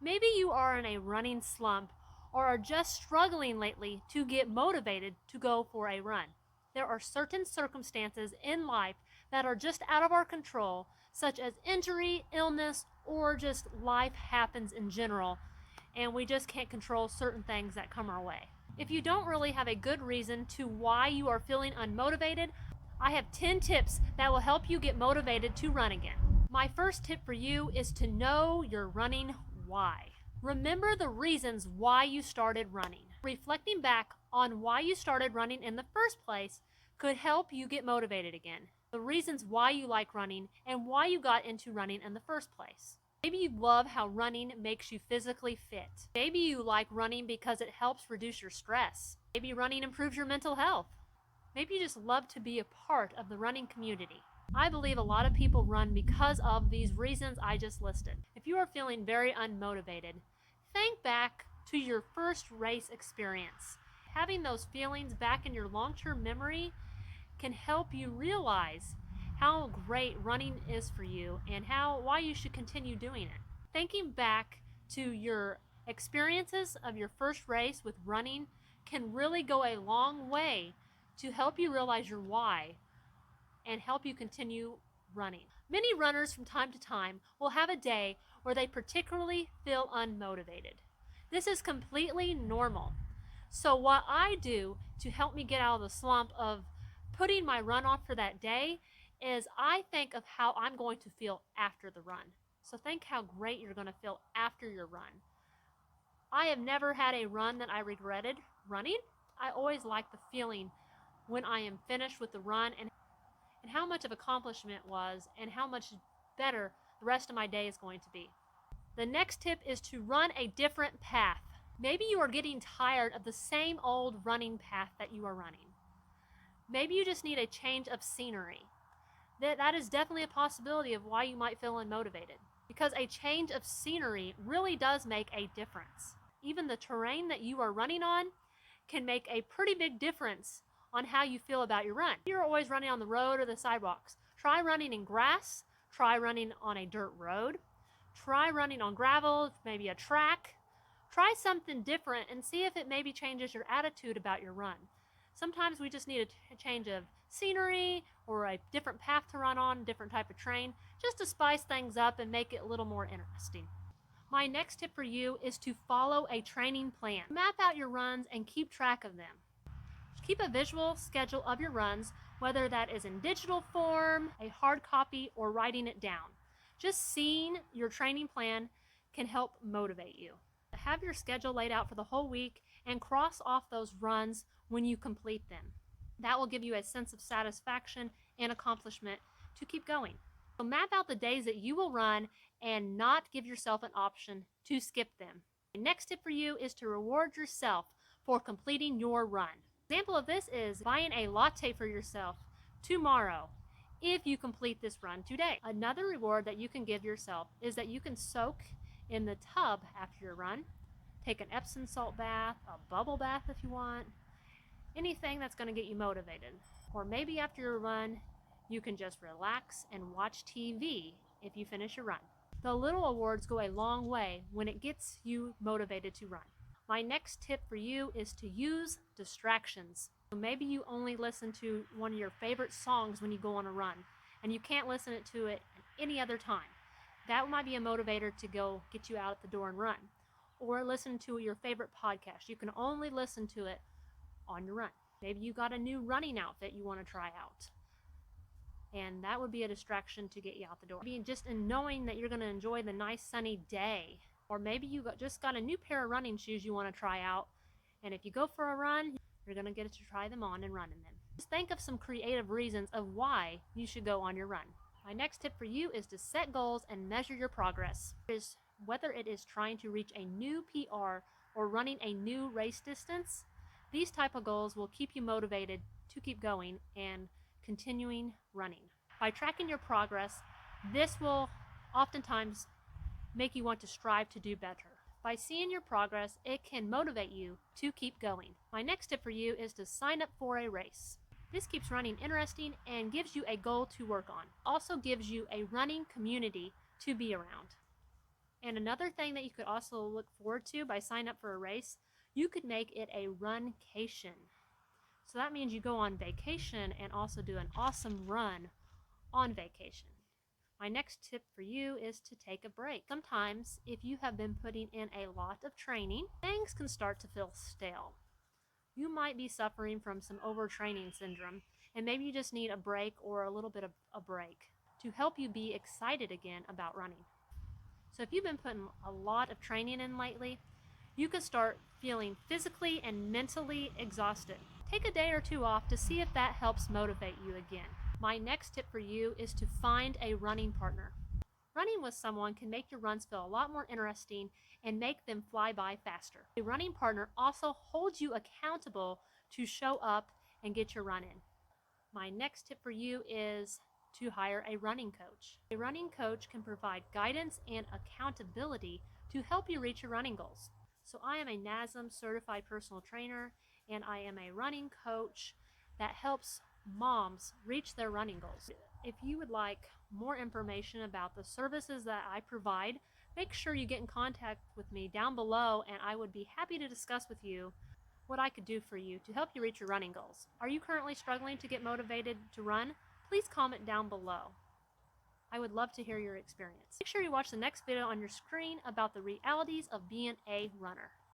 Maybe you are in a running slump or are just struggling lately to get motivated to go for a run. There are certain circumstances in life that are just out of our control, such as injury, illness, or just life happens in general, and we just can't control certain things that come our way. If you don't really have a good reason to why you are feeling unmotivated, I have 10 tips that will help you get motivated to run again. My first tip for you is to know your running why. Remember the reasons why you started running. Reflecting back on why you started running in the first place could help you get motivated again. The reasons why you like running and why you got into running in the first place. Maybe you love how running makes you physically fit. Maybe you like running because it helps reduce your stress. Maybe running improves your mental health. Maybe you just love to be a part of the running community. I believe a lot of people run because of these reasons I just listed. If you are feeling very unmotivated, think back to your first race experience. Having those feelings back in your long-term memory can help you realize how great running is for you and why you should continue doing it. Thinking back to your experiences of your first race with running can really go a long way to help you realize your why and help you continue running. Many runners from time to time will have a day where they particularly feel unmotivated. This is completely normal. So what I do to help me get out of the slump of putting my run off for that day is I think of how I'm going to feel after the run. So think how great you're going to feel after your run. I have never had a run that I regretted running. I always like the feeling when I am finished with the run and how much of accomplishment it was and how much better the rest of my day is going to be. The next tip is to run a different path. Maybe you are getting tired of the same old running path that you are running. Maybe you just need a change of scenery. That is definitely a possibility of why you might feel unmotivated, because a change of scenery really does make a difference. Even the terrain that you are running on can make a pretty big difference on how you feel about your run. You're always running on the road or the sidewalks. Try running in grass, try running on a dirt road, try running on gravel, maybe a track. Try something different and see if it maybe changes your attitude about your run. Sometimes we just need a change of scenery or a different path to run on, a different type of terrain, just to spice things up and make it a little more interesting. My next tip for you is to follow a training plan. Map out your runs and keep track of them. Keep a visual schedule of your runs, whether that is in digital form, a hard copy, or writing it down. Just seeing your training plan can help motivate you. Have your schedule laid out for the whole week and cross off those runs when you complete them. That will give you a sense of satisfaction and accomplishment to keep going. So map out the days that you will run and not give yourself an option to skip them. The next tip for you is to reward yourself for completing your run. Example of this is buying a latte for yourself tomorrow if you complete this run today. Another reward that you can give yourself is that you can soak in the tub after your run. Take an Epsom salt bath, a bubble bath if you want, anything that's going to get you motivated. Or maybe after your run, you can just relax and watch TV if you finish your run. The little awards go a long way when it gets you motivated to run. My next tip for you is to use distractions. So maybe you only listen to one of your favorite songs when you go on a run, and you can't listen to it any other time. That might be a motivator to go get you out the door and run. Or listen to your favorite podcast. You can only listen to it on your run. Maybe you got a new running outfit you want to try out, and that would be a distraction to get you out the door. Maybe just in knowing that you're going to enjoy the nice sunny day. Or maybe you just got a new pair of running shoes you want to try out, and if you go for a run, you're going to get to try them on and run in them. Just think of some creative reasons of why you should go on your run. My next tip for you is to set goals and measure your progress. Whether it is trying to reach a new PR or running a new race distance, these type of goals will keep you motivated to keep going and continuing running. By tracking your progress, this will oftentimes make you want to strive to do better. By seeing your progress, it can motivate you to keep going. My next tip for you is to sign up for a race. This keeps running interesting and gives you a goal to work on. Also gives you a running community to be around. And another thing that you could also look forward to by signing up for a race, you could make it a runcation. So that means you go on vacation and also do an awesome run on vacation. My next tip for you is to take a break. Sometimes, if you have been putting in a lot of training, things can start to feel stale. You might be suffering from some overtraining syndrome, and maybe you just need a break or a little bit of a break to help you be excited again about running. So if you've been putting a lot of training in lately, you can start feeling physically and mentally exhausted. Take a day or two off to see if that helps motivate you again. My next tip for you is to find a running partner. Running with someone can make your runs feel a lot more interesting and make them fly by faster. A running partner also holds you accountable to show up and get your run in. My next tip for you is to hire a running coach. A running coach can provide guidance and accountability to help you reach your running goals. So I am a NASM certified personal trainer, and I am a running coach that helps moms reach their running goals. If you would like more information about the services that I provide, make sure you get in contact with me down below, and I would be happy to discuss with you what I could do for you to help you reach your running goals. Are you currently struggling to get motivated to run? Please comment down below. I would love to hear your experience. Make sure you watch the next video on your screen about the realities of being a runner.